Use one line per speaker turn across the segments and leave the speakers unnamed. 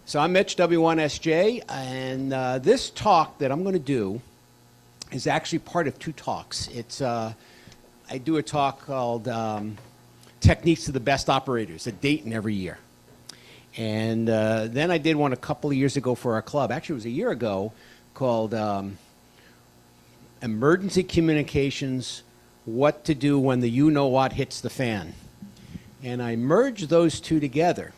So I'm Mitch W1SJ, and this talk that I'm going to do is actually part of two talks. I do a talk called Techniques of the Best Operators at Dayton every year. And then I did one a couple of years ago for our club. Actually, it was a year ago, called Emergency Communications, What to Do When the You-Know-What Hits the Fan. And I merged those two together.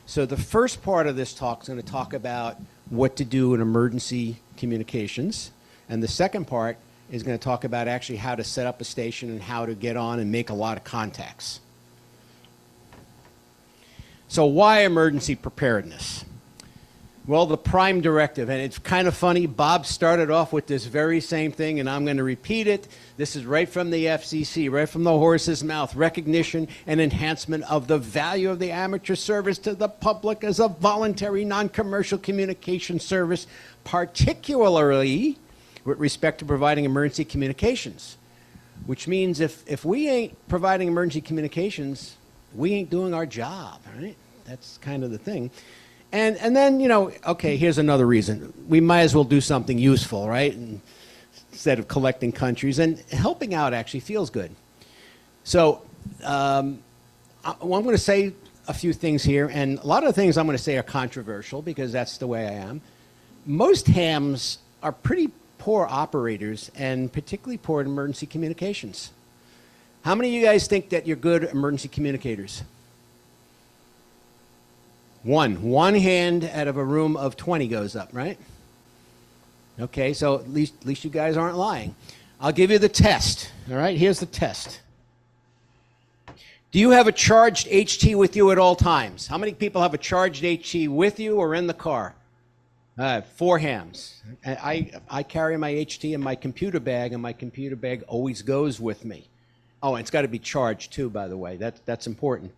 So the first part of this talk is going to talk about what to do in emergency communications. And the second part is going to talk about actually how to set up a station and how to get on and make a lot of contacts. So why emergency preparedness? Well, the prime directive, and it's kind of funny, Bob started off with this very same thing, and I'm going to repeat it. This is right from the FCC, right from the horse's mouth: recognition and enhancement of the value of the amateur service to the public as a voluntary, non-commercial communication service, particularly with respect to providing emergency communications. Which means if we ain't providing emergency communications, we ain't doing our job, right? That's kind of the thing. And then, you know, okay, here's another reason. We might as well do something useful, right? And instead of collecting countries. And helping out actually feels good. So I'm going to say a few things here. And a lot of the things I'm going to say are controversial because that's the way I am. Most hams are pretty poor operators and particularly poor in emergency communications. How many of you guys think that you're good emergency communicators? One hand out of a room of 20 goes up, right? Okay, so at least you guys aren't lying. I'll give you the test, all right? Here's the test. Do you have a charged HT with you at all times? How many people have a charged HT with you or in the car? 4 hams. I carry my HT in my computer bag, and my computer bag always goes with me. Oh, and it's got to be charged too, by the way. That's important.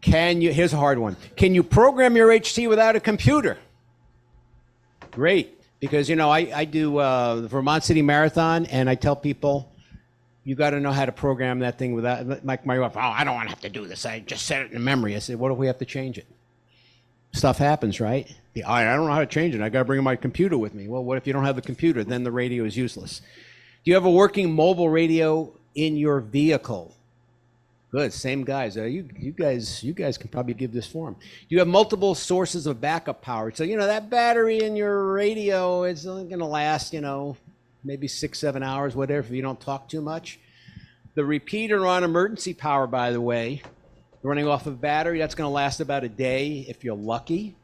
Here's a hard one. Can you program your HT without a computer? Great, because, you know, I do the Vermont City Marathon, and I tell people, you got to know how to program that thing without, like my wife, oh, I don't want to have to do this. I just set it in memory. I said, what if we have to change it? Stuff happens, right? I don't know how to change it. I got to bring my computer with me. Well, what if you don't have the computer? Then the radio is useless. Do you have a working mobile radio in your vehicle? Good, same guys. You guys can probably give this for them. You have multiple sources of backup power. So, you know, that battery in your radio is only going to last, you know, maybe 6-7 hours, whatever, if you don't talk too much. The repeater on emergency power, by the way, running off of battery, that's going to last about a day if you're lucky.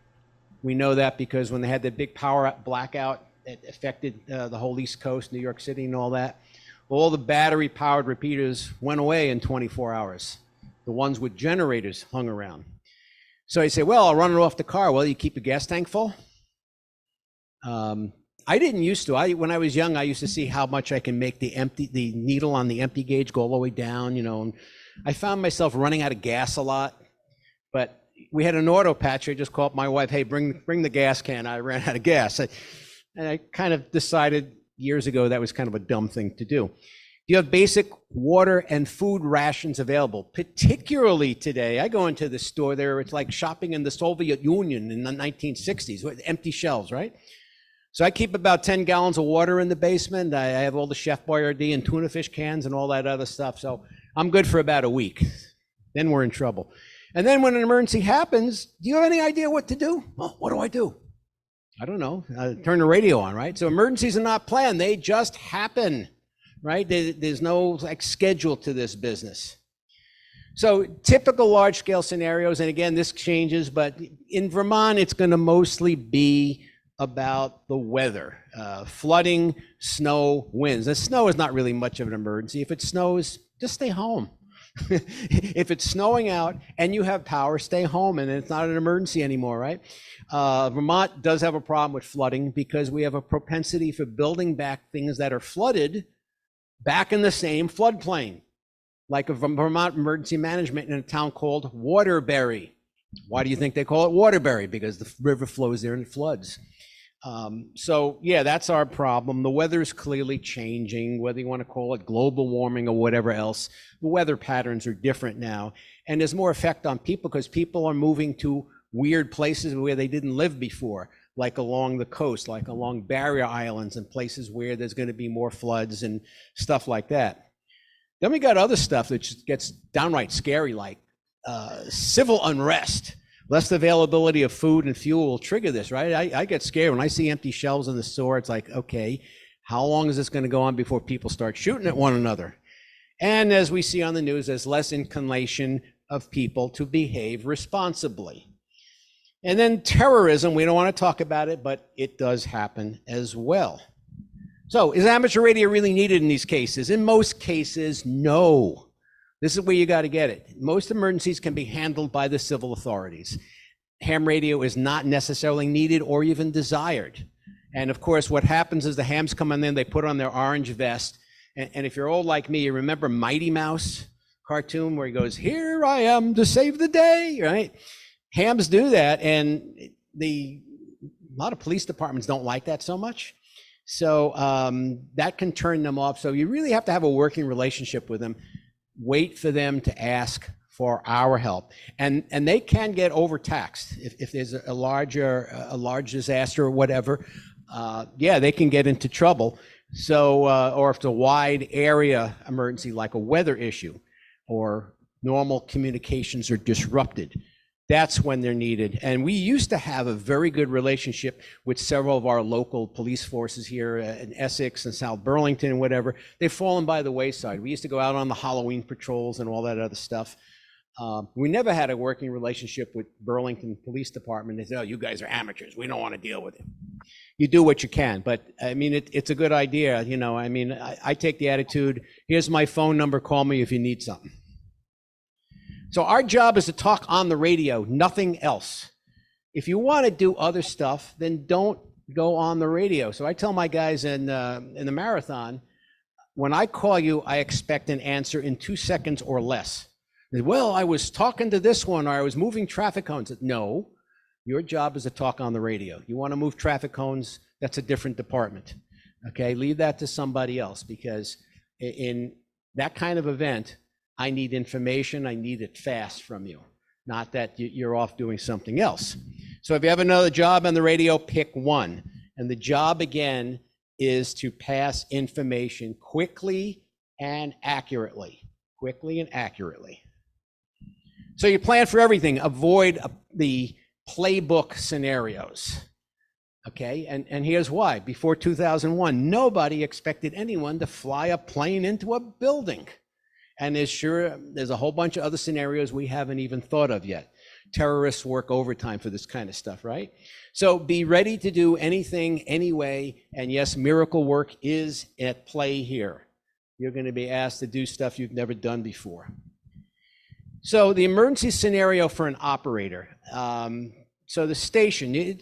We know that because when they had that big power blackout, it affected the whole East Coast, New York City and all that. All the battery-powered repeaters went away in 24 hours. The ones with generators hung around. So you say, well, I'll run it off the car. Well, you keep your gas tank full? I didn't used to. When I was young, I used to see how much I can make the needle on the empty gauge go all the way down, you know. And I found myself running out of gas a lot. But we had an auto patch. I just called my wife, hey, bring the gas can. I ran out of gas. And I kind of decided years ago that was kind of a dumb thing to do. You have basic water and food rations available, particularly today. I go into the store there, it's like shopping in the Soviet Union in the 1960s with empty shelves, right? So I keep about 10 gallons of water in the basement. I have all the Chef Boyardee and tuna fish cans and all that other stuff. So I'm good for about a week. Then we're in trouble. And then when an emergency happens, do you have any idea what to do? Well, what do I do? I don't know. Turn the radio on, right? So emergencies are not planned. They just happen, right? There's no like schedule to this business. So typical large-scale scenarios, and again, this changes, but in Vermont, it's going to mostly be about the weather. Flooding, snow, winds. The snow is not really much of an emergency. If it snows, just stay home. If it's snowing out and you have power, stay home, and it's not an emergency anymore, right? Vermont does have a problem with flooding because we have a propensity for building back things that are flooded back in the same floodplain, like a Vermont emergency management in a town called Waterbury. Why do you think they call it Waterbury? Because the river flows there and it floods. So yeah, that's our problem. The weather is clearly changing, whether you want to call it global warming or whatever else. The weather patterns are different now, and there's more effect on people because people are moving to weird places where they didn't live before, like along the coast, like along barrier islands and places where there's going to be more floods and stuff like that. Then we got other stuff that just gets downright scary, like civil unrest. Less availability of food and fuel will trigger this, right? I get scared when I see empty shelves in the store. It's like, okay, how long is this going to go on before people start shooting at one another? And as we see on the news, there's less inclination of people to behave responsibly. And then terrorism, we don't want to talk about it, but it does happen as well. So is amateur radio really needed in these cases? In most cases, no. This is where you got to get it. Most emergencies can be handled by the civil authorities. Ham radio is not necessarily needed or even desired. And of course, what happens is the hams come in there, they put on their orange vest. And if you're old like me, you remember Mighty Mouse cartoon where he goes, "Here I am to save the day," right? Hams do that, and a lot of police departments don't like that so much. So that can turn them off. So you really have to have a working relationship with them. Wait for them to ask for our help. And they can get overtaxed. If there's a large disaster or whatever, yeah, they can get into trouble. So, or if it's a wide area emergency, like a weather issue, or normal communications are disrupted, that's when they're needed. And we used to have a very good relationship with several of our local police forces here in Essex and South Burlington and whatever. They've fallen by the wayside. We used to go out on the Halloween patrols and all that other stuff. We never had a working relationship with Burlington Police Department. They said, "Oh, you guys are amateurs. We don't want to deal with it." You do what you can, but I mean, it's a good idea. You know, I mean, I take the attitude, here's my phone number, call me if you need something. So our job is to talk on the radio, nothing else. If you want to do other stuff, then don't go on the radio. So I tell my guys in the marathon, when I call you, I expect an answer in 2 seconds or less. Well, I was talking to this one, or I was moving traffic cones. No, your job is to talk on the radio. You want to move traffic cones, that's a different department. Okay, leave that to somebody else, because in that kind of event, I need information, I need it fast from you, not that you're off doing something else. So if you have another job on the radio, pick one. And the job, again, is to pass information quickly and accurately. Quickly and accurately. So you plan for everything. Avoid the playbook scenarios. Okay, and here's why. Before 2001, nobody expected anyone to fly a plane into a building. And there's a whole bunch of other scenarios we haven't even thought of yet. Terrorists work overtime for this kind of stuff, right? So be ready to do anything, anyway. And yes, miracle work is at play here. You're going to be asked to do stuff you've never done before. So the emergency scenario for an operator. So the station,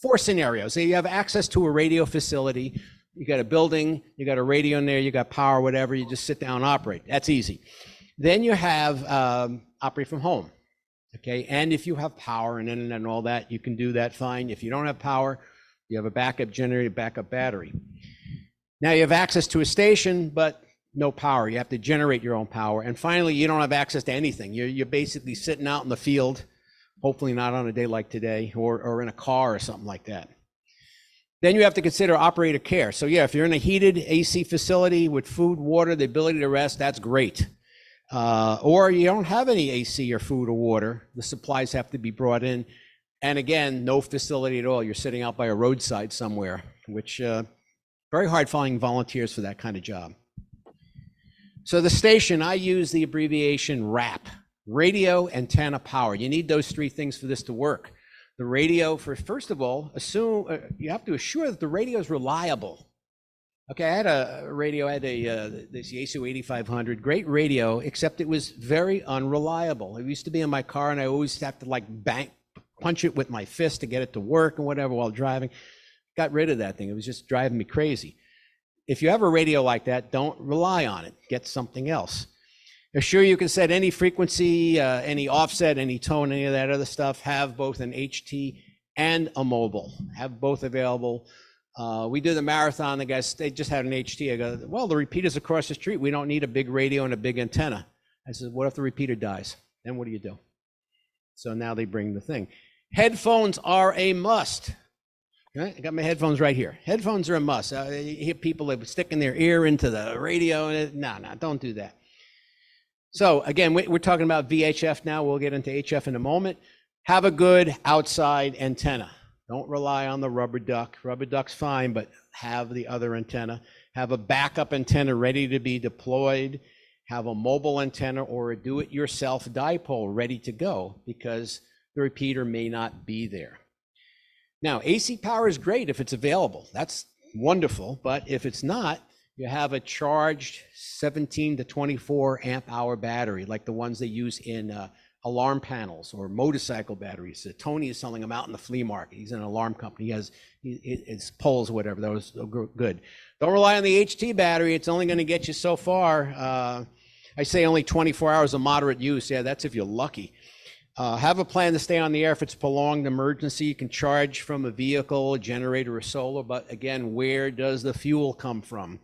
4 scenarios. So you have access to a radio facility. You got a building, you got a radio in there, you got power, whatever, you just sit down and operate. That's easy. Then you have operate from home, okay? And if you have power and internet and all that, you can do that fine. If you don't have power, you have a backup generator, backup battery. Now you have access to a station, but no power. You have to generate your own power. And finally, you don't have access to anything. You're basically sitting out in the field, hopefully not on a day like today, or in a car or something like that. Then you have to consider operator care. So yeah, if you're in a heated AC facility with food, water, the ability to rest, that's great. Or you don't have any AC or food or water, the supplies have to be brought in. And again, no facility at all. You're sitting out by a roadside somewhere, which very hard finding volunteers for that kind of job. So the station, I use the abbreviation RAP, radio, antenna, power. You need those 3 things for this to work. The radio, first of all, you have to assure that the radio is reliable. Okay, I had a radio, this Yaesu 8500, great radio, except it was very unreliable. It used to be in my car, and I always have to like punch it with my fist to get it to work and whatever while driving. Got rid of that thing. It was just driving me crazy. If you have a radio like that, don't rely on it. Get something else. Assure you can set any frequency, any offset, any tone, any of that other stuff. Have both an HT and a mobile. Have both available. We did the marathon. The guys, they just had an HT. I go, well, the repeater's across the street. We don't need a big radio and a big antenna. I said, what if the repeater dies? Then what do you do? So now they bring the thing. Headphones are a must. Right? I got my headphones right here. Headphones are a must. You hear people sticking their ear into the radio. And no, don't do that. So again, we're talking about VHF now. We'll get into HF in a moment. Have a good outside antenna. Don't rely on the rubber duck. Rubber duck's fine, but have the other antenna. Have a backup antenna ready to be deployed. Have a mobile antenna or a do-it-yourself dipole ready to go because the repeater may not be there. Now, AC power is great if it's available. That's wonderful, but if it's not, you have a charged 17 to 24 amp hour battery like the ones they use in alarm panels or motorcycle batteries. Tony is selling them out in the flea market. He's in an alarm company. He has his poles or whatever. That was good. Don't rely on the HT battery. It's only going to get you so far. I say only 24 hours of moderate use. Yeah, that's if you're lucky. Have a plan to stay on the air if it's prolonged emergency. You can charge from a vehicle, a generator, or solar. But again, where does the fuel come from?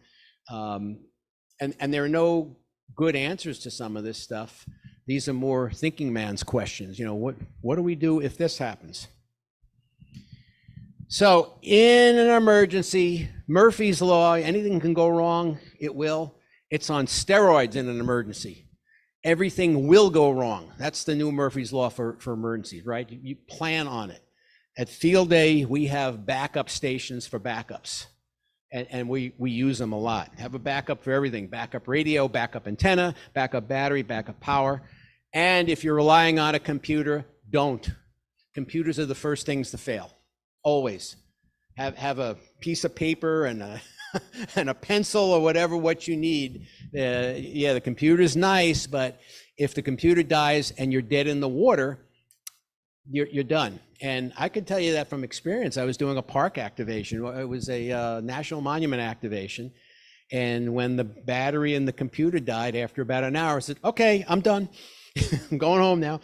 And there are no good answers to some of this stuff. These are more thinking man's questions. You know, what do we do if this happens? So in an emergency, Murphy's Law, anything can go wrong, it will. It's on steroids in an emergency. Everything will go wrong. That's the new Murphy's Law for emergencies, right? You plan on it. At field day, we have backup stations for backups. And we use them a lot. Have a backup for everything. Backup radio, backup antenna, backup battery, backup power. And if you're relying on a computer, don't. Computers are the first things to fail, always. Have a piece of paper and a pencil or whatever what you need. Yeah, the computer's nice, but if the computer dies and you're dead in the water, you're done. And I can tell you that from experience. I was doing a park activation. It was a national monument activation. And when the battery in the computer died after about an hour, I said, okay, I'm done. I'm going home now.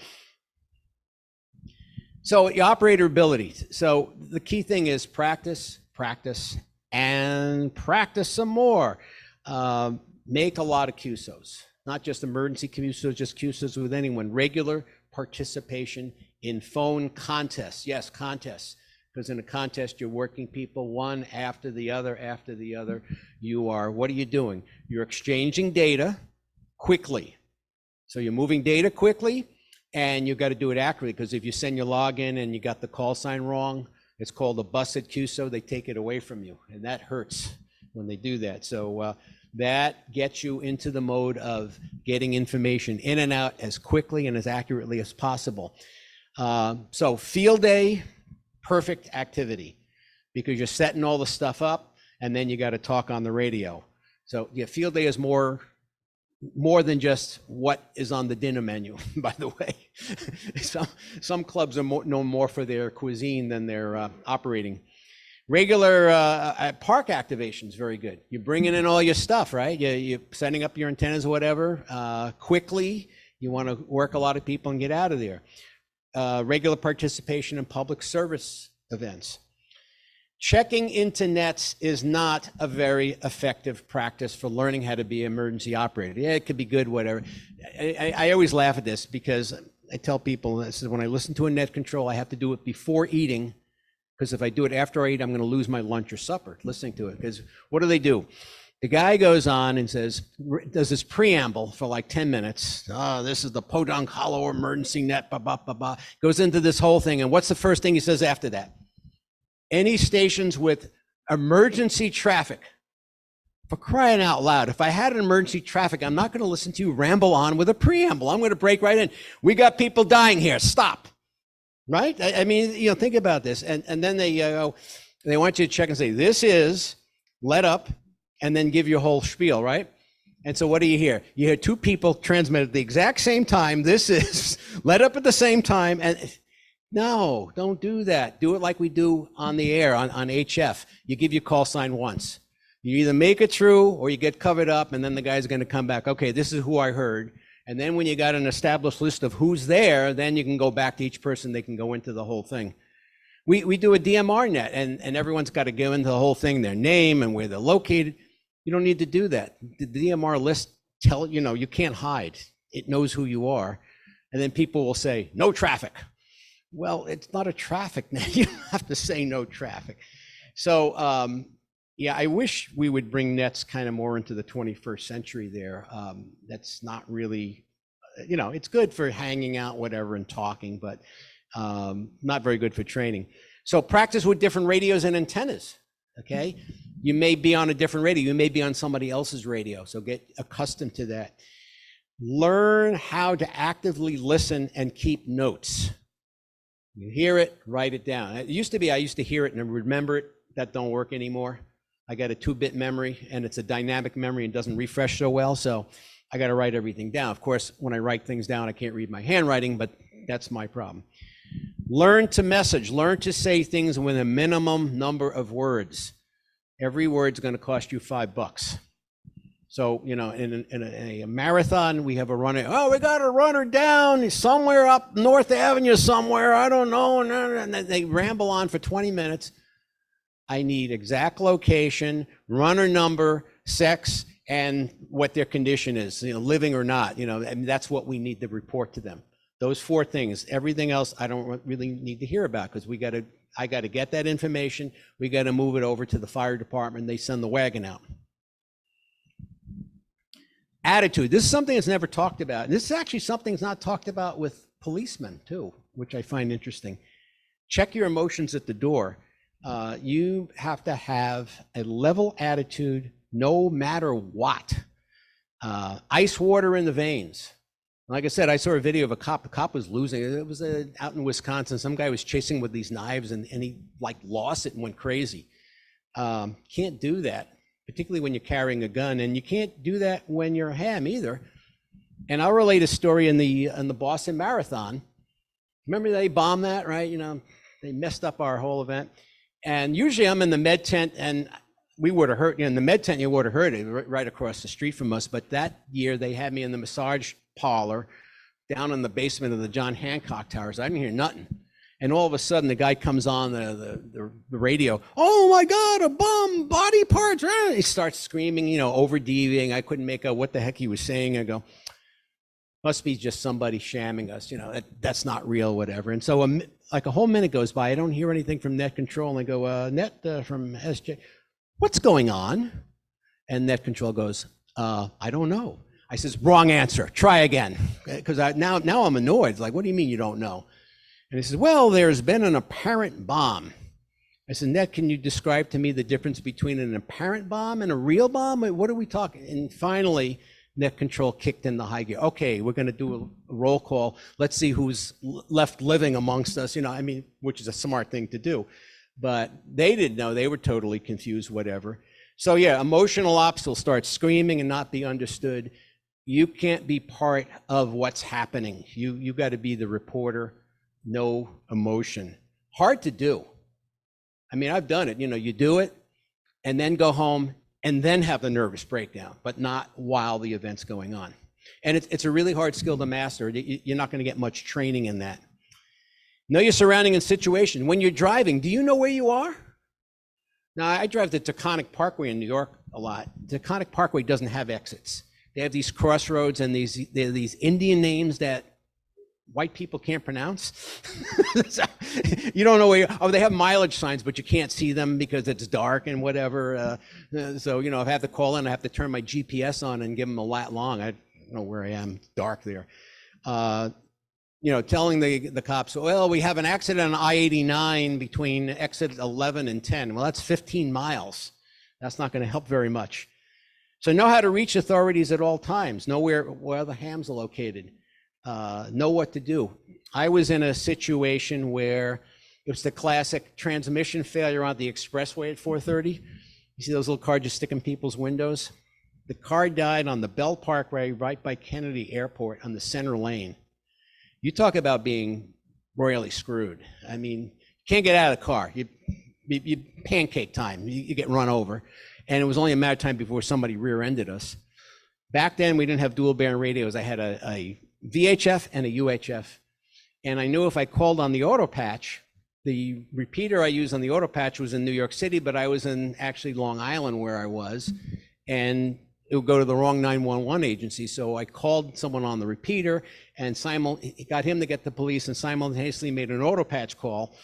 So your operator ability. So the key thing is practice, practice, and practice some more. Make a lot of QSOs, not just emergency QSOs, just QSOs with anyone. Regular participation in phone contests. Yes, contests, because in a contest, you're working people one after the other, after the other. You are, what are you doing? You're exchanging data quickly. So you're moving data quickly, and you've got to do it accurately, because if you send your login and you got the call sign wrong, it's called a busted QSO. They take it away from you, and that hurts when they do that. So that gets you into the mode of getting information in and out as quickly and as accurately as possible. So field day, perfect activity, because you're setting all the stuff up and then you got to talk on the radio. So yeah, field day is more than just what is on the dinner menu, by the way. Some clubs are known more for their cuisine than their operating. Regular park activation is very good. You're bringing in all your stuff, right? You're setting up your antennas or whatever quickly. You want to work a lot of people and get out of there. Regular participation in public service events. Checking into nets is not a very effective practice for learning how to be an emergency operator. Yeah, it could be good, whatever. I always laugh at this because I tell people, this is when I listen to a net control, I have to do it before eating, because if I do it after I eat, I'm going to lose my lunch or supper listening to it. Because what do? The guy goes on and says, does this preamble for like 10 minutes. Oh, this is the Podunk Hollow emergency net, blah, blah, blah, blah. Goes into this whole thing. And what's the first thing he says after that? Any stations with emergency traffic. For crying out loud, if I had an emergency traffic, I'm not going to listen to you ramble on with a preamble. I'm going to break right in. We got people dying here. Stop. Right? I mean, you know, think about this. And then they want you to check and say, this is let up, and then give your whole spiel, right? And so what do you hear? You hear two people transmit at the exact same time. This is let up at the same time. And no, don't do that. Do it like we do on the air, on HF. You give your call sign once. You either make it through or you get covered up, and then the guy's going to come back. Okay, this is who I heard. And then when you got an established list of who's there, then you can go back to each person. They can go into the whole thing. We do a DMR net, and everyone's got to go into the whole thing, their name and where they're located. You don't need to do that. The DMR list, you can't hide. It knows who you are. And then people will say, no traffic. Well, it's not a traffic net. You have to say no traffic. So, yeah, I wish we would bring nets kind of more into the 21st century there. That's not really, it's good for hanging out, whatever, and talking, but not very good for training. So practice with different radios and antennas, okay? You may be on a different radio. You may be on somebody else's radio, so get accustomed to that. Learn how to actively listen and keep notes. You hear it, write it down. It used to be I used to hear it and remember it. That don't work anymore. I got a 2-bit memory, and it's a dynamic memory and doesn't refresh so well, so I got to write everything down. Of course, when I write things down, I can't read my handwriting, but that's my problem. Learn to message. Learn to say things with a minimum number of words. Every word's going to cost you $5. So, in a marathon, we have a runner. Oh, we got a runner down somewhere up North Avenue somewhere. I don't know. And they ramble on for 20 minutes. I need exact location, runner number, sex, and what their condition is, living or not. And that's what we need to report to them. Those 4 things. Everything else, I don't really need to hear about because I got to get that information. We got to move it over to the fire department. They send the wagon out. Attitude. This is something that's never talked about. And this is actually something that's not talked about with policemen too, which I find interesting. Check your emotions at the door. You have to have a level attitude no matter what. Ice water in the veins. Like I said, I saw a video of a cop. The cop was losing. It was out in Wisconsin. Some guy was chasing with these knives and he lost it and went crazy. Can't do that, particularly when you're carrying a gun, and you can't do that when you're a ham either. And I'll relate a story in the Boston Marathon. Remember they bombed that, right? They messed up our whole event. And usually I'm in the med tent, and we would have heard, in the med tent, you would have heard it right across the street from us. But that year they had me in the massage parlor down in the basement of the John Hancock Towers. I didn't hear nothing. And all of a sudden the guy comes on the radio. Oh my God, a bomb, body parts. He starts screaming, over DVing. I couldn't make out what the heck he was saying. I go, must be just somebody shamming us. That's not real, whatever. And so a whole minute goes by. I don't hear anything from Net Control. And I go, Net from SJ, what's going on? And Net Control goes, I don't know. I says, wrong answer. Try again. Because now I'm annoyed. It's like, what do you mean you don't know? And he says, well, there's been an apparent bomb. I said, Net, can you describe to me the difference between an apparent bomb and a real bomb? What are we talking? And finally, Net Control kicked in the high gear. Okay, we're going to do a roll call. Let's see who's left living amongst us, which is a smart thing to do. But they didn't know. They were totally confused, whatever. So yeah, emotional ops will start screaming and not be understood. You can't be part of what's happening. You got to be the reporter. No emotion. Hard to do. I've done it. You do it and then go home and then have the nervous breakdown, but not while the event's going on. And it's a really hard skill to master. You're not going to get much training in that. Know your surrounding and situation. When you're driving, do you know where you are? Now, I drive the Taconic Parkway in New York a lot. The Taconic Parkway doesn't have exits. They have these crossroads and these Indian names that white people can't pronounce. So, you don't know where they have mileage signs, but you can't see them because it's dark and whatever. So, if I have to call in, I have to turn my GPS on and give them a lat long. I don't know where I am, it's dark there. Telling the cops, well, we have an accident on I-89 between exit 11 and 10. Well, that's 15 miles. That's not going to help very much. So know how to reach authorities at all times. Know where the hams are located. Know what to do. I was in a situation where it was the classic transmission failure on the expressway at 4:30. You see those little cars just stick in people's windows? The car died on the Bell Parkway right by Kennedy Airport on the center lane. You talk about being royally screwed. You can't get out of the car. You pancake time. You get run over. And it was only a matter of time before somebody rear-ended us. Back then, we didn't have dual band radios. I had a VHF and a UHF. And I knew if I called on the auto patch, the repeater I used on the auto patch was in New York City, but I was in actually Long Island where I was. And it would go to the wrong 911 agency. So I called someone on the repeater and got him to get the police, and simultaneously made an auto patch call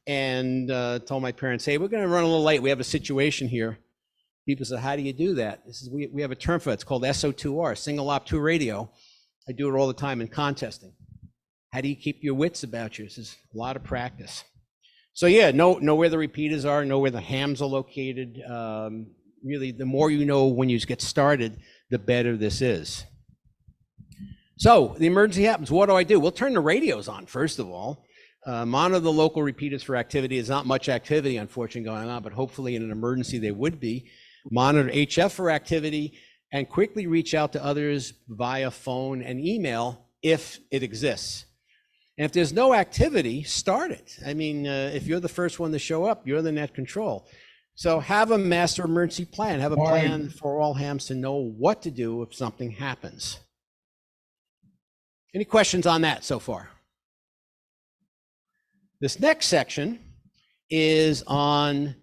and told my parents, hey, we're going to run a little late. We have a situation here. People said, how do you do that? We have a term for it. It's called SO2R, single op 2 radio. I do it all the time in contesting. How do you keep your wits about you? This is a lot of practice. So yeah, know where the repeaters are, know where the hams are located. Really, the more you know when you get started, the better this is. So the emergency happens. What do? We'll turn the radios on, first of all. Monitor the local repeaters for activity. There's not much activity, unfortunately, going on, but hopefully in an emergency there would be. Monitor HF for activity, and quickly reach out to others via phone and email if it exists. And if there's no activity, start it. I mean, if you're the first one to show up, you're the net control. So have a master emergency plan. Have a plan for all hams to know what to do if something happens. Any questions on that so far? This next section is on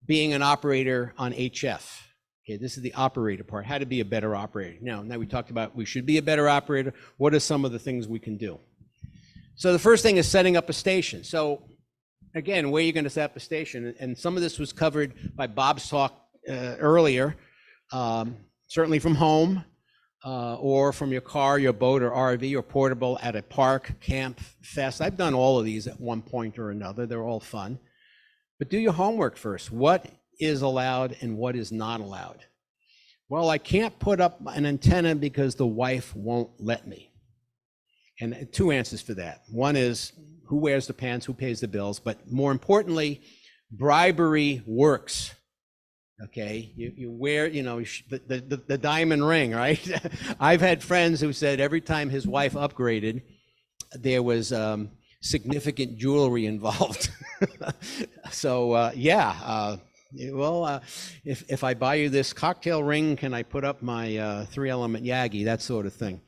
being an operator on HF. Okay, this is the operator part, how to be a better operator. Now we talked about we should be a better operator. What are some of the things we can do? So the first thing is setting up a station. So again, where you're going to set up a station, and some of this was covered by Bob's talk earlier, certainly from home or from your car, your boat, or RV, or portable at a park, camp, fest. I've done all of these at one point or another. They're all fun. But do your homework first. What is allowed and what is not allowed? Well, I can't put up an antenna because the wife won't let me. And two answers for that. One is who wears the pants, who pays the bills, but more importantly, bribery works. Okay, you wear, you know, the diamond ring, right? I've had friends who said every time his wife upgraded, there was significant jewelry involved. So yeah, well, if I buy you this cocktail ring, can I put up my 3-element Yagi, that sort of thing.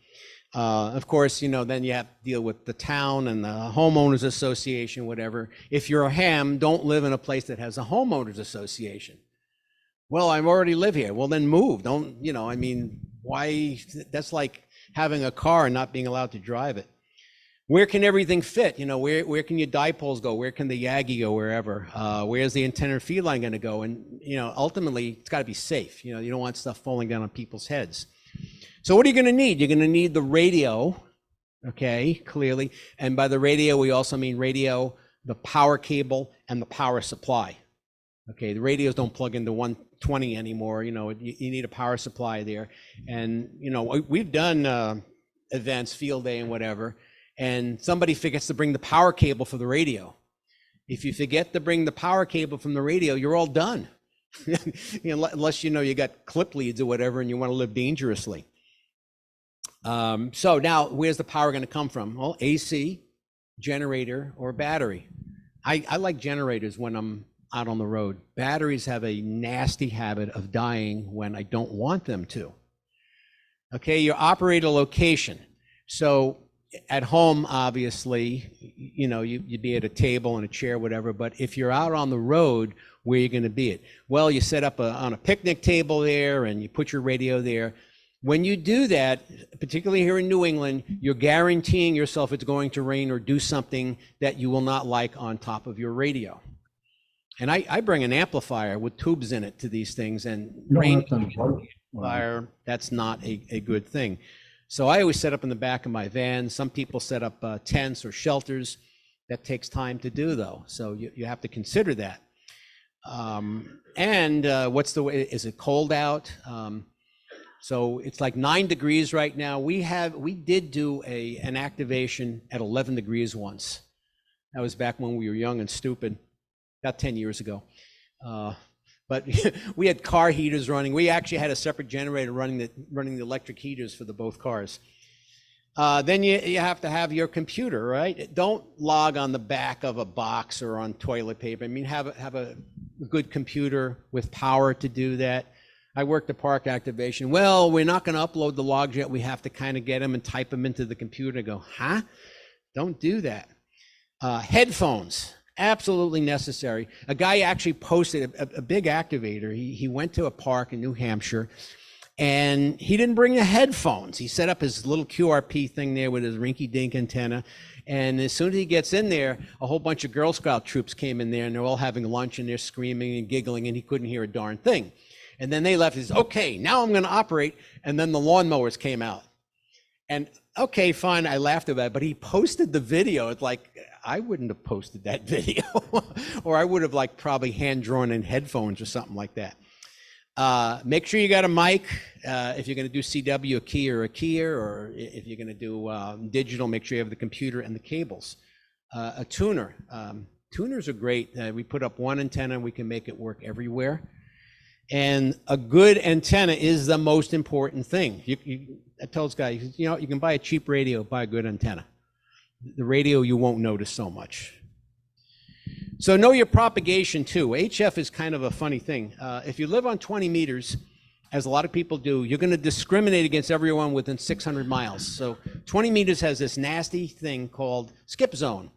Of course, you know, then you have to deal with the town and the homeowners association, whatever. If you're a ham, don't live in a place that has a homeowners association. Well, I already live here. Well, then move. Don't, you know, I mean, why? That's like having a car and not being allowed to drive it. Where can everything fit? You know, where can your dipoles go? Where can the Yagi go? Wherever. Where's the antenna feed line going to go? And, you know, ultimately, it's got to be safe. You know, you don't want stuff falling down on people's heads. So what are you going to need? You're going to need the radio, okay, clearly. And by the radio, we also mean radio, the power cable, and the power supply. Okay, the radios don't plug into 120 anymore. You know, you need a power supply there. And, you know, we've done events, field day and whatever, and somebody forgets to bring the power cable for the radio. If you forget to bring the power cable from the radio, you're all done. You know, unless, you know, you got clip leads or whatever and you want to live dangerously. So now, where's the power going to come from? Well, AC, generator, or battery. I like generators when I'm out on the road. Batteries have a nasty habit of dying when I don't want them to. Okay, your operator location. So at home, obviously, you know, you'd be at a table and a chair, whatever, but if you're out on the road, where you're going to be at? Well, you set up on a picnic table there and you put your radio there. When you do that, particularly here in New England, you're guaranteeing yourself it's going to rain or do something that you will not like on top of your radio. And I bring an amplifier with tubes in it to these things, and rain fire, that's not a good thing. So I always set up in the back of my van. Some people set up tents or shelters. That takes time to do, though. So you have to consider that. What's the way? Is it cold out? So it's like 9 degrees right now. We did do an activation at 11 degrees once. That was back when we were young and stupid, about 10 years ago. But we had car heaters running. We actually had a separate generator running the electric heaters for both cars. Then you have to have your computer, right? Don't log on the back of a box or on toilet paper. I mean, have a good computer with power to do that. I worked at Park Activation. Well, we're not going to upload the logs yet. We have to kind of get them and type them into the computer. Go, huh? Don't do that. Headphones, absolutely necessary. A guy actually posted a big activator. He went to a park in New Hampshire, And he didn't bring the headphones. He set up his little QRP thing there with his rinky-dink antenna. And as soon as he gets in there, a whole bunch of Girl Scout troops came in there, and they're all having lunch, and they're screaming and giggling, and he couldn't hear a darn thing. And then they left. He says, okay, now I'm going to operate. And then the lawnmowers came out. And okay, fine, I laughed about it, but he posted the video. It's like, I wouldn't have posted that video. Or I would have like probably hand-drawn in headphones or something like that. Make sure you got a mic. If you're going to do CW, a keyer, or if you're going to do digital, make sure you have the computer and the cables. A tuner. Tuners are great. We put up one antenna, we can make it work everywhere. And a good antenna is the most important thing. I tell this guy, you know, you can buy a cheap radio, buy a good antenna. The radio you won't notice so much. So know your propagation too. HF is kind of a funny thing. If you live on 20 meters, as a lot of people do, you're going to discriminate against everyone within 600 miles. So 20 meters has this nasty thing called skip zone.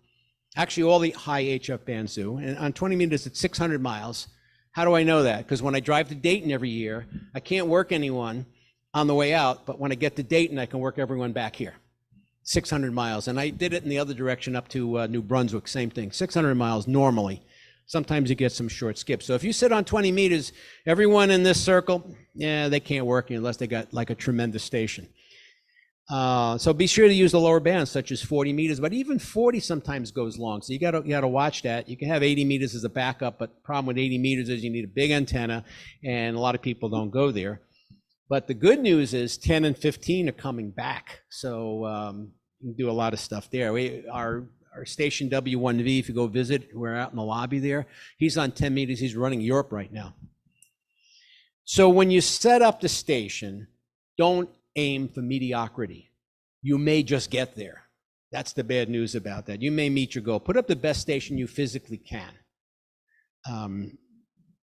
Actually, all the high HF bands do. And on 20 meters, it's 600 miles. How do I know that? Because when I drive to Dayton every year, I can't work anyone on the way out, but when I get to Dayton, I can work everyone back here. 600 miles. And I did it in the other direction up to New Brunswick, same thing, 600 miles normally. Sometimes you get some short skips. So if you sit on 20 meters, everyone in this circle, yeah, they can't work unless they got like a tremendous station. So be sure to use the lower bands, such as 40 meters, but even 40 sometimes goes long. So you gotta watch that. You can have 80 meters as a backup, but the problem with 80 meters is you need a big antenna, and a lot of people don't go there. But the good news is 10 and 15 are coming back. So you can do a lot of stuff there. Our station W1V, if you go visit, we're out in the lobby there. He's on 10 meters. He's running Europe right now. So when you set up the station, don't aim for mediocrity. You may just get there. That's the bad news about that. You may meet your goal. Put up the best station you physically can.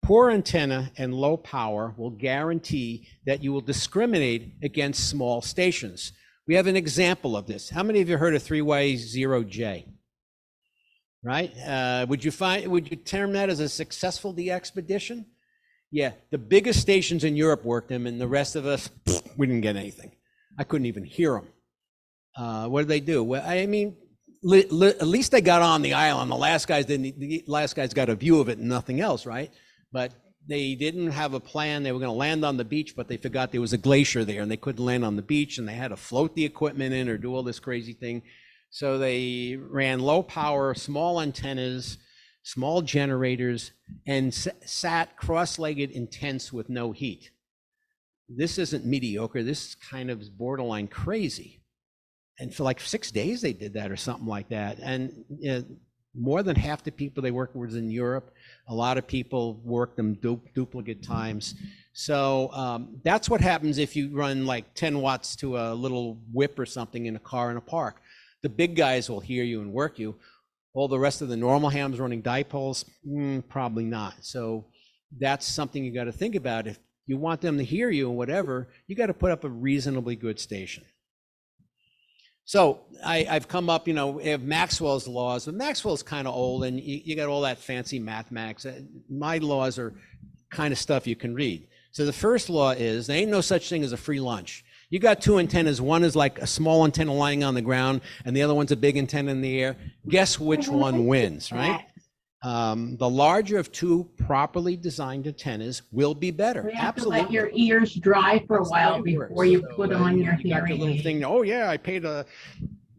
Poor antenna and low power will guarantee that you will discriminate against small stations. We have an example of this. How many of you heard of 3Y0J? Right? Would you term that as a successful de-expedition? Yeah, the biggest stations in Europe worked them, and the rest of us, we didn't get anything. I couldn't even hear them. What did they do? Well, I mean, at least they got on the island. The last guys didn't. The last guys got a view of it and nothing else, right? But they didn't have a plan. They were going to land on the beach, but they forgot there was a glacier there, and they couldn't land on the beach, and they had to float the equipment in or do all this crazy thing. So they ran low power, small antennas, small generators, and sat cross-legged in tents with no heat. This isn't mediocre. This is kind of borderline crazy. And for like 6 days they did that or something like that. And more than half the people they worked with was in Europe. A lot of people worked them duplicate times. So that's what happens if you run like 10 watts to a little whip or something in a car in a park. The big guys will hear you and work you. All the rest of the normal hams running dipoles, probably not. So that's something you got to think about. If you want them to hear you and whatever, you got to put up a reasonably good station. So I've come up, you know, we have Maxwell's laws, but Maxwell's kind of old, and you got all that fancy mathematics. My laws are kind of stuff you can read. So the first law is there ain't no such thing as a free lunch. You got two antennas. One is like a small antenna lying on the ground, and the other one's a big antenna in the air. Guess which one wins, right? The larger of two properly designed antennas will be better.
You have
Absolutely.
to let your ears dry for a while before you put on your hearing aid.
Thing. Oh yeah, I paid a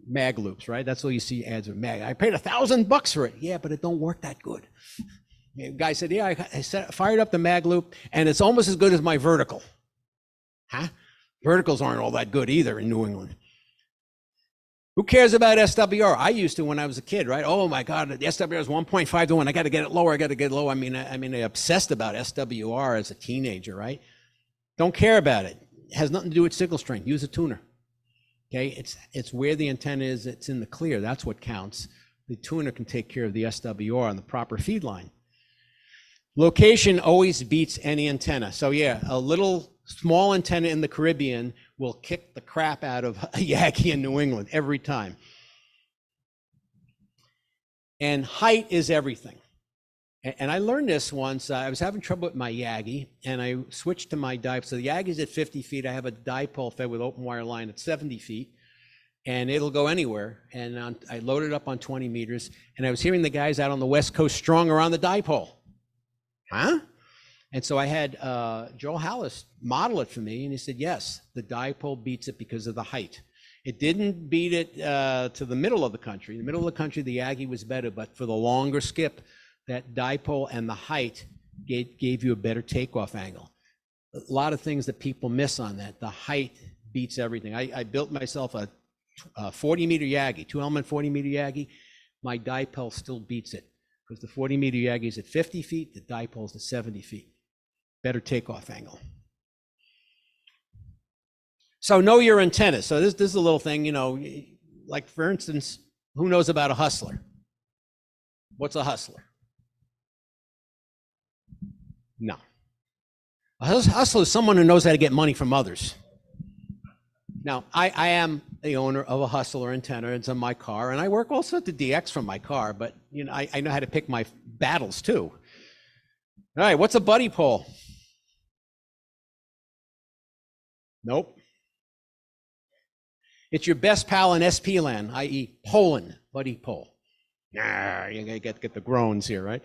mag loops, right? That's all you see ads of mag. I paid $1,000 for it. Yeah, but it don't work that good. The guy said, yeah, I fired up the mag loop, and it's almost as good as my vertical. Huh? Verticals aren't all that good either in New England. Who cares about SWR? I used to when I was a kid, right? Oh my God, the SWR is 1.5 to 1. I got to get it lower. I got to get it low. I mean, I obsessed about SWR as a teenager, right? Don't care about it. It has nothing to do with signal strength. Use a tuner. Okay, it's where the antenna is. It's in the clear. That's what counts. The tuner can take care of the SWR on the proper feed line. Location always beats any antenna. So yeah, a little small antenna in the Caribbean will kick the crap out of a Yankee in New England every time. And height is everything. And I learned this once. I was having trouble with my Yagi, and I switched to my dipole. So the Yagi's at 50 feet. I have a dipole fed with open wire line at 70 feet, and it'll go anywhere. And I loaded up on 20 meters, and I was hearing the guys out on the West Coast strung around the dipole. Huh? And so I had Joel Hallis model it for me, and he said, yes, the dipole beats it because of the height. It didn't beat it to the middle of the country. In the middle of the country, the Yagi was better, but for the longer skip, that dipole and the height gave you a better takeoff angle. A lot of things that people miss on that. The height beats everything. I built myself a 40-meter Yagi, 2-element 40-meter Yagi. My dipole still beats it because the 40-meter Yagi is at 50 feet, the dipole is at 70 feet. Better takeoff angle. So know your antenna. So this is a little thing, you know, like for instance, who knows about a hustler? What's a hustler? No. A hustler is someone who knows how to get money from others. Now, I am the owner of a hustler antenna. It's on my car, and I work also at the DX from my car, but you know, I know how to pick my battles too. All right, what's a buddy pole? Nope. It's your best pal in SP land, i.e. Poland, buddy pole. Nah, you gotta get the groans here, right?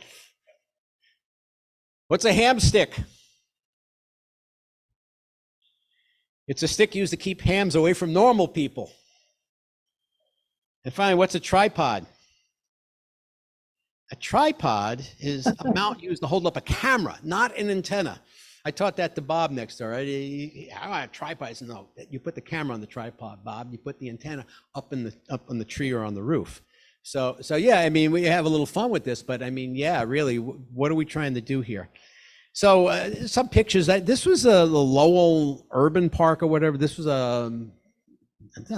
What's a ham stick? It's a stick used to keep hams away from normal people. And finally, what's a tripod? A tripod is a mount used to hold up a camera, not an antenna. I taught that to Bob next door. I have tripods. No, you put the camera on the tripod, Bob. You put the antenna up on the tree or on the roof. So yeah, I mean, we have a little fun with this, but I mean, yeah, really, what are we trying to do here? So some pictures. This was the Lowell Urban Park or whatever. This was a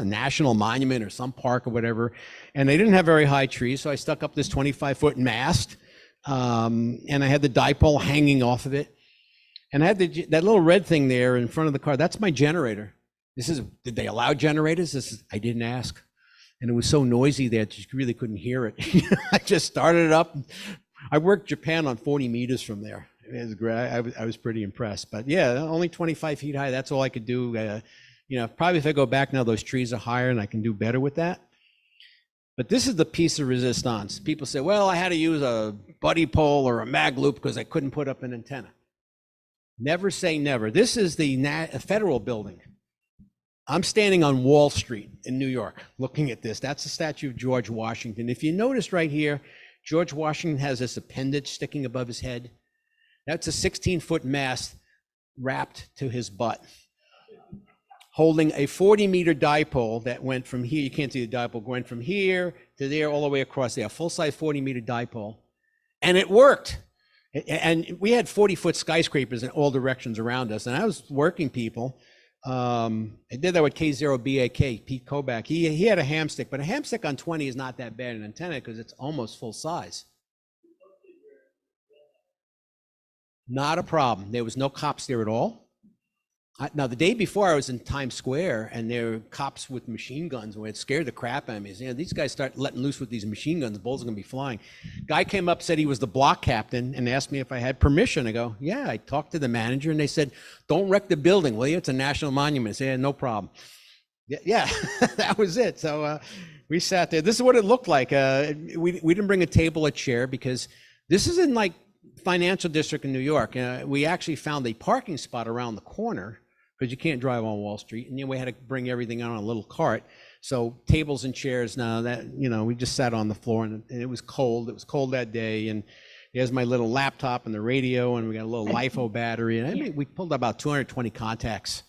national monument or some park or whatever, and they didn't have very high trees, so I stuck up this 25-foot mast, and I had the dipole hanging off of it, and I had that little red thing there in front of the car. That's my generator. Did they allow generators? I didn't ask. And it was so noisy that you really couldn't hear it. I just started it up. I worked Japan on 40 meters from there. It was great. I was pretty impressed. But yeah, only 25 feet high. That's all I could do. You know, probably if I go back now, those trees are higher and I can do better with that. But this is the piece of resistance. People say, well, I had to use a buddy pole or a mag loop because I couldn't put up an antenna. Never say never. This is the federal building. I'm standing on Wall Street in New York looking at this. That's the statue of George Washington. If you notice right here, George Washington has this appendage sticking above his head. That's a 16-foot mast wrapped to his butt, holding a 40-meter dipole that went from here. You can't see the dipole, going from here to there, all the way across there, a full-size 40-meter dipole. And it worked. And we had 40-foot skyscrapers in all directions around us. And I was working people. I did that with K0BAK, Pete Kobach. He had a ham stick, but a ham stick on 20 is not that bad an antenna because it's almost full size. Not a problem. There was no cops there at all. Now, the day before I was in Times Square and there were cops with machine guns and it scared the crap out of me. You know, these guys start letting loose with these machine guns, bulls are gonna be flying. Guy came up, said he was the block captain and asked me if I had permission. I go, yeah, I talked to the manager and they said, don't wreck the building, will you? It's a national monument. I said, yeah, no problem. Yeah, that was it. So we sat there. This is what it looked like. We didn't bring a table or chair because this is in like financial district in New York. We actually found a parking spot around the corner because you can't drive on Wall Street. And then we had to bring everything out on a little cart. So tables and chairs now that, you know, we just sat on the floor and it was cold. It was cold that day. And there's my little laptop and the radio and we got a little LiFo battery. And I mean, we pulled about 220 contacts.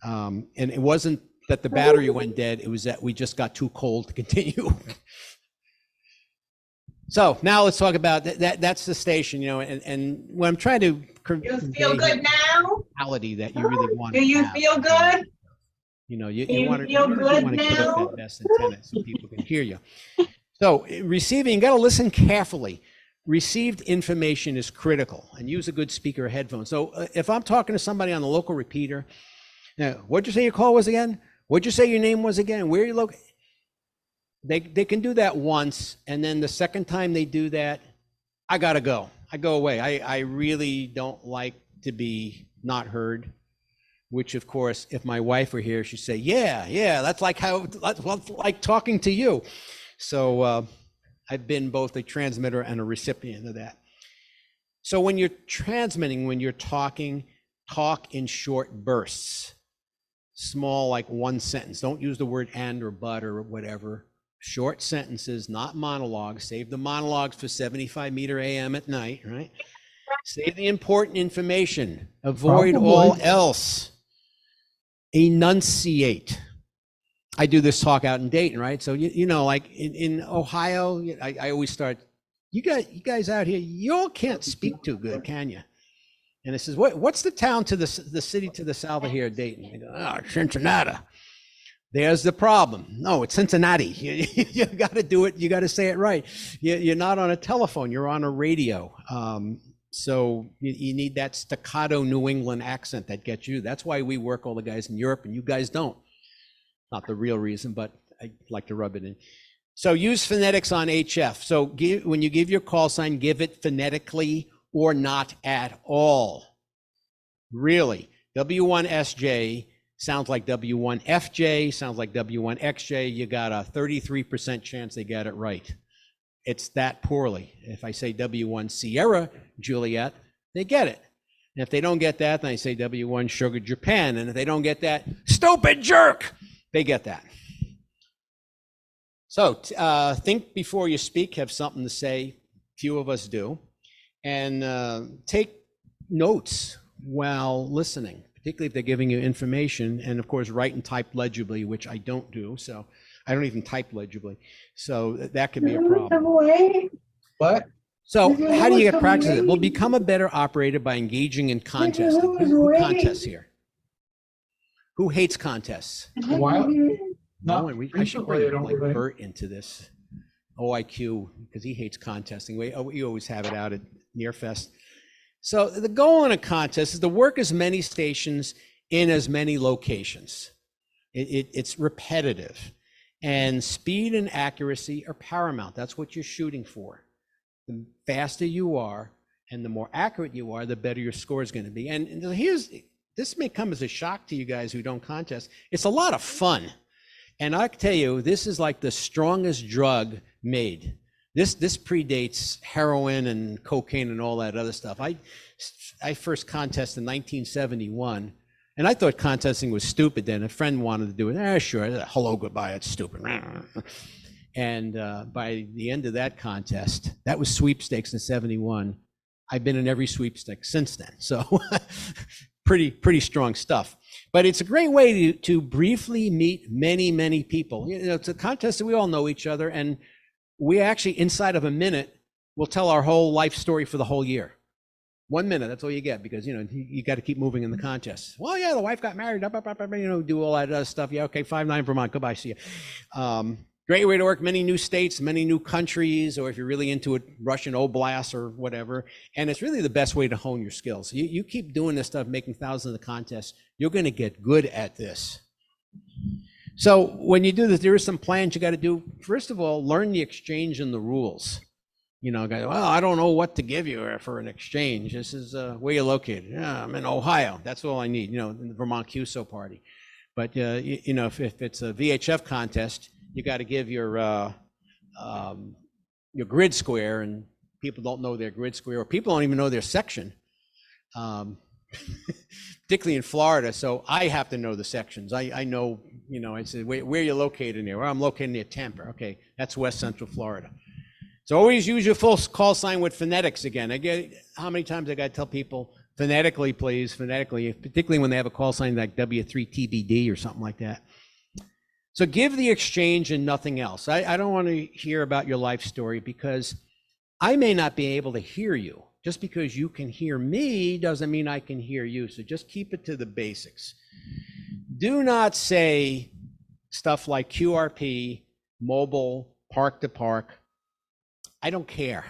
And it wasn't that the battery went dead. It was that we just got too cold to continue. So now let's talk about that's the station, you know, and when I'm trying to
you feel good now?
Reality that you really want.
Do you feel good?
You know, you want to put up that best antenna so people can hear you. So receiving, you got to listen carefully. Received information is critical, and use a good speaker or headphone. So if I'm talking to somebody on the local repeater, now, what'd you say your call was again? What'd you say your name was again? Where are you located? They can do that once, and then the second time they do that, I gotta go. I go away. I really don't like to be not heard, which of course, if my wife were here, she'd say, yeah, that's like that's like talking to you. So I've been both a transmitter and a recipient of that. So when you're transmitting, when you're talking, talk in short bursts, small, like one sentence. Don't use the word and or but or whatever. Short sentences, not monologues. Save the monologues for 75 meter AM at night, right? Save the important information. Avoid all else. Enunciate. I do this talk out in Dayton, right? So, you know, like in Ohio, I always start, you guys out here, you all can't speak too good, can you? And it says, what's the town to the city to the south of here, Dayton? They go, oh, Cincinnati. There's the problem. No, it's Cincinnati. You got to do it. You got to say it right. You're not on a telephone. You're on a radio. So you need that staccato New England accent that gets you. That's why we work all the guys in Europe and you guys don't. Not the real reason, but I like to rub it in. So use phonetics on HF. So when you give your call sign, give it phonetically or not at all. Really. W1SJ sounds like W1FJ, sounds like W1XJ. You got a 33% chance they get it right. It's that poorly. If I say W1 Sierra Juliet, they get it. And if they don't get that, then I say W1 Sugar Japan. And if they don't get that, stupid jerk, they get that. So think before you speak, have something to say. Few of us do. And take notes while listening, particularly if they're giving you information. And of course, write and type legibly, which I don't do. So I don't even type legibly. So that could be a problem.
What?
So how do you get practice at it? Well, become a better operator by engaging in contesting. Who contests here? Who hates contests?
Wild?
No, I should bring like
really.
Bert into this. OIQ, because he hates contesting. We always have it out at Nearfest. So the goal in a contest is to work as many stations in as many locations. It's repetitive. And speed and accuracy are paramount. That's what you're shooting for. The faster you are and the more accurate you are, the better your score is going to be. And this may come as a shock to you guys who don't contest. It's a lot of fun. And I can tell you, this is like the strongest drug made. This predates heroin and cocaine and all that other stuff. I first contested in 1971. And I thought contesting was stupid then. A friend wanted to do it. Sure. Hello, goodbye. It's stupid. And by the end of that contest, that was sweepstakes in 71. I've been in every sweepstake since then. So pretty strong stuff. But it's a great way to briefly meet many, many people. You know, it's a contest that we all know each other. And we actually, inside of a minute, will tell our whole life story for the whole year. 1 minute, that's all you get, because, you know, you got to keep moving in the contest. Well, yeah, the wife got married, you know, do all that other stuff. Yeah, okay, 5-9 Vermont, goodbye, see you. Great way to work, many new states, many new countries, or if you're really into it, Russian Oblast or whatever. And it's really the best way to hone your skills. You keep doing this stuff, making thousands of contests, you're going to get good at this. So when you do this, there are some plans you got to do. First of all, learn the exchange and the rules. You know, guys, well, I don't know what to give you for an exchange. This is where you're located. Yeah, I'm in Ohio. That's all I need, you know, in the Vermont QSO party. But, you know, if it's a VHF contest, you got to give your grid square, and people don't know their grid square, or people don't even know their section, particularly in Florida. So I have to know the sections. I know, you know, I say, where you're located near? Well, I'm located near Tampa. Okay, that's West Central Florida. So always use your full call sign with phonetics again. I get how many times I got to tell people phonetically, please, phonetically, particularly when they have a call sign like W3TBD or something like that. So give the exchange and nothing else. I don't want to hear about your life story, because I may not be able to hear you. Just because you can hear me doesn't mean I can hear you. So just keep it to the basics. Do not say stuff like QRP, mobile, park to park. I don't care.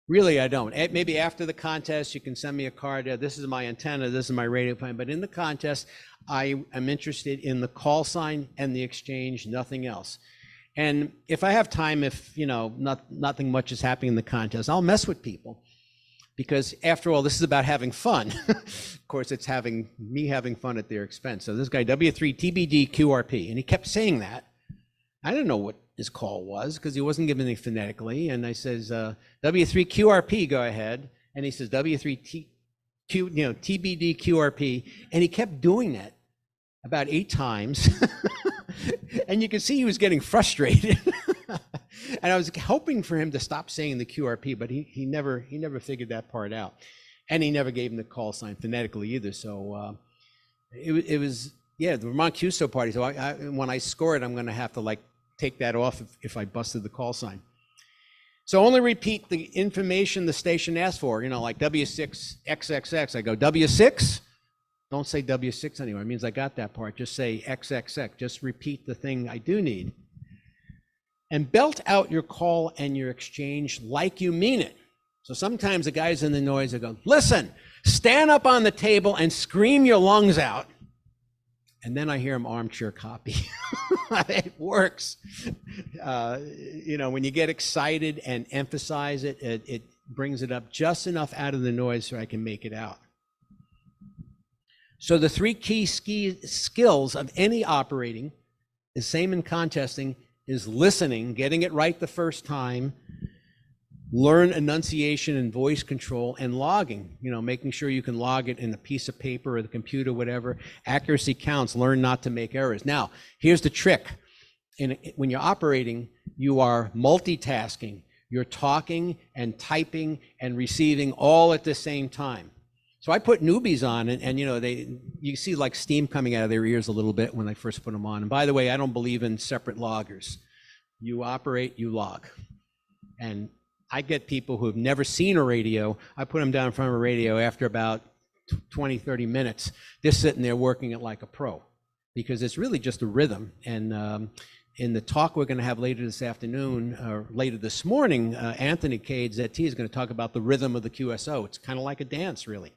Really, I don't. Maybe after the contest, you can send me a card. This is my antenna, this is my radio plan. But in the contest, I am interested in the call sign and the exchange, nothing else. And if I have time, if, you know, nothing much is happening in the contest, I'll mess with people. because after all, this is about having fun. Of course, it's me having fun at their expense. So this guy, W3 TBD QRP, and he kept saying that. I didn't know what his call was because he wasn't giving it phonetically. And I says, W3 QRP, go ahead. And he says, W3 TBD QRP. And he kept doing that about 8 times. And you could see he was getting frustrated. And I was hoping for him to stop saying the QRP, but he never figured that part out. And he never gave him the call sign phonetically either. So it was, yeah, the Vermont QSO party. So when I score it, I'm going to have to like take that off if I busted the call sign. So only repeat the information the station asked for, like W6XXX. I go, W6? Don't say W6 anymore. It means I got that part. Just say XXX. Just repeat the thing I do need. And belt out your call and your exchange like you mean it. So sometimes the guys in the noise will go, listen, stand up on the table and scream your lungs out. And then I hear them armchair copy. It works. When you get excited and emphasize it, it brings it up just enough out of the noise so I can make it out. So the 3 key skills of any operating, the same in contesting, is listening, getting it right the first time, learn enunciation and voice control, and logging, making sure you can log it in a piece of paper or the computer, whatever. Accuracy counts, learn not to make errors. Now, here's the trick. When you're operating, you are multitasking. You're talking and typing and receiving all at the same time. So I put newbies on, and you see like steam coming out of their ears a little bit when I first put them on. And by the way, I don't believe in separate loggers. You operate, you log. And I get people who have never seen a radio. I put them down in front of a radio after about 20, 30 minutes. They're sitting there working it like a pro because it's really just a rhythm. And in the talk we're going to have later this afternoon, or later this morning, Anthony KZT is going to talk about the rhythm of the QSO. It's kind of like a dance, really.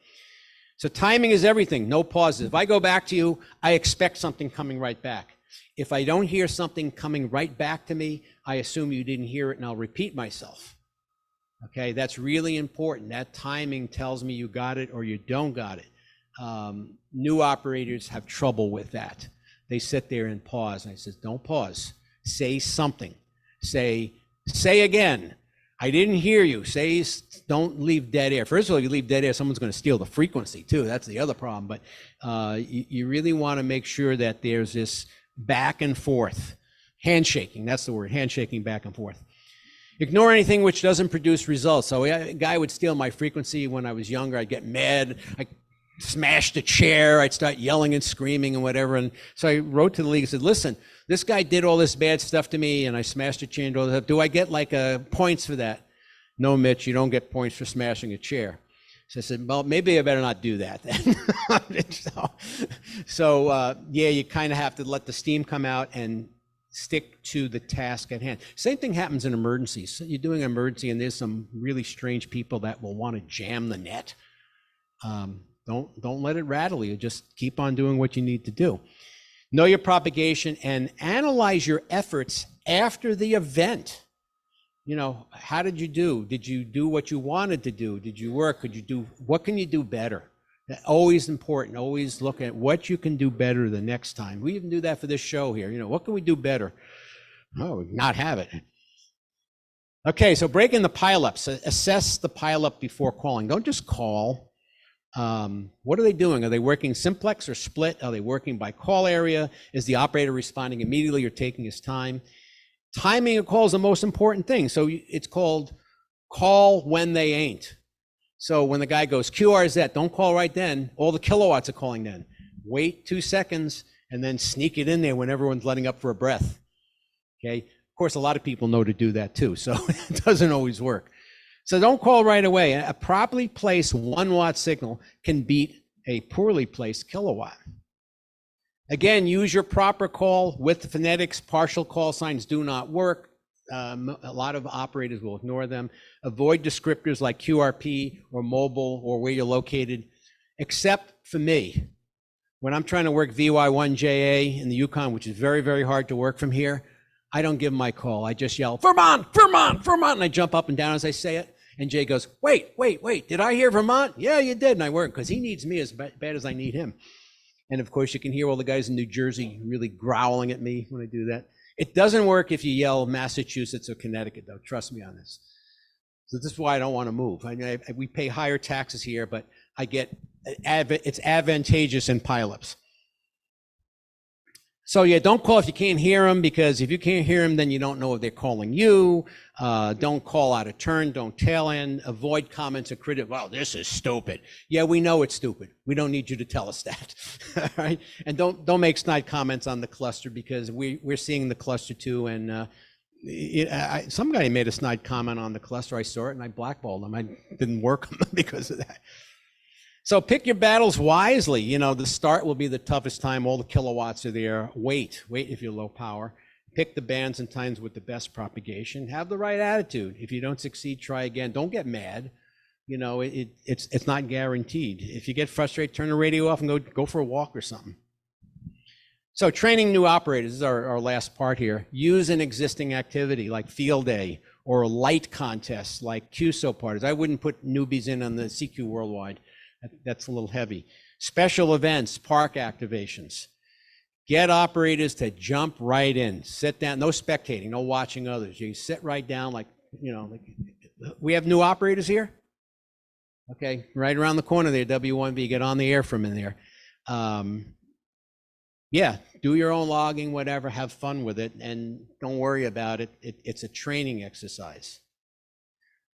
So timing is everything, no pauses. If I go back to you, I expect something coming right back. If I don't hear something coming right back to me, I assume you didn't hear it and I'll repeat myself. Okay, that's really important. That timing tells me you got it or you don't got it. New operators have trouble with that. They sit there and pause. And I says, don't pause. Say something. Say again. I didn't hear you. Don't leave dead air. First of all, you leave dead air, someone's going to steal the frequency too. That's the other problem. But you really want to make sure that there's this back and forth. Handshaking, that's the word, handshaking back and forth. Ignore anything which doesn't produce results. So a guy would steal my frequency when I was younger. I'd get mad. I smashed a chair. I'd start yelling and screaming and whatever. And so I wrote to the league and said, listen, this guy did all this bad stuff to me and I smashed a chair and all that. Do I get like points for that? No, Mitch, you don't get points for smashing a chair. So I said, well, maybe I better not do that then. Yeah, you kind of have to let the steam come out and stick to the task at hand. Same thing happens in emergencies. So you're doing an emergency and there's some really strange people that will want to jam the net. Don't let it rattle you. Just keep on doing what you need to do. Know your propagation and analyze your efforts after the event. How did you do? Did you do what you wanted to do? Did you work? What can you do better? Always important. Always look at what you can do better the next time. We even do that for this show here. What can we do better? Oh, not have it. Okay, so breaking the pileups. Assess the pileup before calling. Don't just call. What are they doing? Are they working simplex or split? Are they working by call area? Is the operator responding immediately or taking his time? Timing a call is the most important thing. So it's called call when they ain't. So when the guy goes QRZ, don't call right then. All the kilowatts are calling then. Wait 2 seconds and then sneak it in there when everyone's letting up for a breath. Okay. Of course, a lot of people know to do that too. So it doesn't always work. So don't call right away. A properly placed 1 watt signal can beat a poorly placed kilowatt. Again, use your proper call with the phonetics. Partial call signs do not work. A lot of operators will ignore them. Avoid descriptors like QRP or mobile or where you're located, except for me. When I'm trying to work VY1JA in the Yukon, which is very, very hard to work from here, I don't give my call. I just yell, Vermont, Vermont, Vermont, and I jump up and down as I say it. And Jay goes, wait, did I hear Vermont? Yeah, you did. And I weren't, because he needs me as bad as I need him. And of course, you can hear all the guys in New Jersey really growling at me when I do that. It doesn't work if you yell Massachusetts or Connecticut, though. Trust me on this. So this is why I don't want to move. We pay higher taxes here, but I get it's advantageous in Pileups. So yeah, don't call if you can't hear them, because if you can't hear them, then you don't know if they're calling you. Don't call out of turn. Don't tail end. Avoid comments or critic. Well, this is stupid. Yeah, we know it's stupid. We don't need you to tell us that. All right. And don't make snide comments on the cluster, because we're seeing the cluster too. And some guy made a snide comment on the cluster. I saw it and I blackballed him. I didn't work because of that. So pick your battles wisely. You know, the start will be the toughest time. All the kilowatts are there. Wait if you're low power. Pick the bands and times with the best propagation. Have the right attitude. If you don't succeed, try again. Don't get mad. You know, it's not guaranteed. If you get frustrated, turn the radio off and go for a walk or something. So training new operators is our last part here. Use an existing activity like field day or light contests like QSO parties. I wouldn't put newbies in on the CQ Worldwide. That's a little heavy. Special events, park activations. Get operators to jump right in. Sit down, no spectating, no watching others. You sit right down like, you know, like, we have new operators here? Okay, right around the corner there, W1B, get on the air from in there. Yeah, do your own logging, whatever, have fun with it, and don't worry about it. It's a training exercise.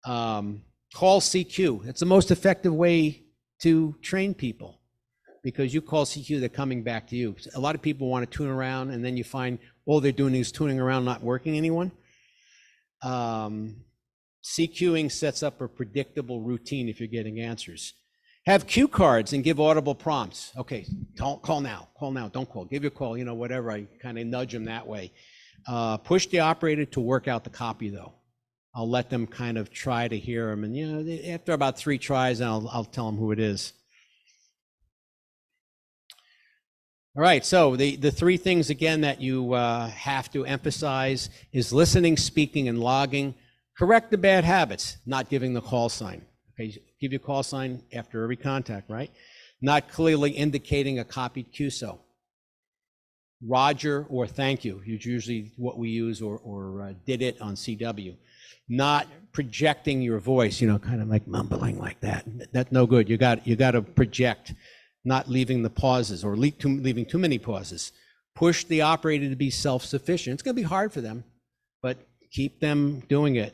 Call CQ. It's the most effective way to train people, because you call CQ, they're coming back to you. A lot of people want to tune around, and then you find all they're doing is tuning around, not working anyone. CQing sets up a predictable routine if you're getting answers. Have cue cards and give audible prompts. Okay, call now, don't call, give your call, you know, whatever. I kind of nudge them that way. Push the operator to work out the copy though. I'll let them kind of try to hear them, and you know, after about 3 tries, I'll tell them who it is. All right, so the 3 things again that you have to emphasize is listening, speaking, and logging. Correct the bad habits, not giving the call sign. Okay, give your call sign after every contact, right? Not clearly indicating a copied QSO. Roger or thank you is usually what we use, or did it on CW. Not projecting your voice, you know, kind of like mumbling like that. That's no good. You got to project, not leaving the pauses or leaving too many pauses. Push the operator to be self-sufficient. It's going to be hard for them, but keep them doing it.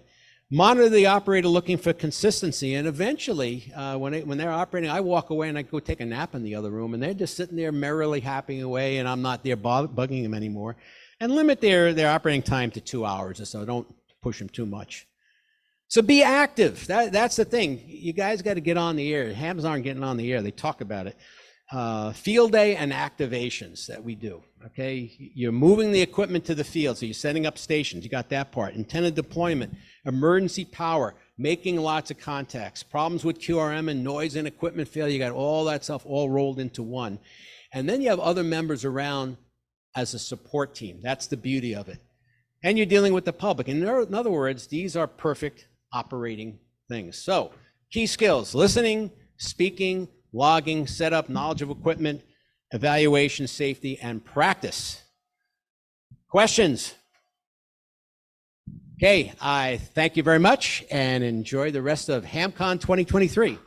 Monitor the operator looking for consistency, and eventually, when they're operating, I walk away and I go take a nap in the other room, and they're just sitting there merrily happing away, and I'm not there bugging them anymore. And limit their operating time to 2 hours or so. Don't push them too much. So be active. That's the thing. You guys got to get on the air. Hams aren't getting on the air. They talk about it. Field day and activations that we do. Okay, you're moving the equipment to the field, so you're setting up stations. You got that part. Intended deployment, emergency power, making lots of contacts, problems with QRM and noise and equipment failure. You got all that stuff all rolled into one. And then you have other members around as a support team. That's the beauty of it. And you're dealing with the public. In other words, these are perfect operating things. So key skills: listening, speaking, logging, setup, knowledge of equipment, evaluation, safety, and practice. Questions? Okay, I thank you very much and enjoy the rest of HamCon 2023.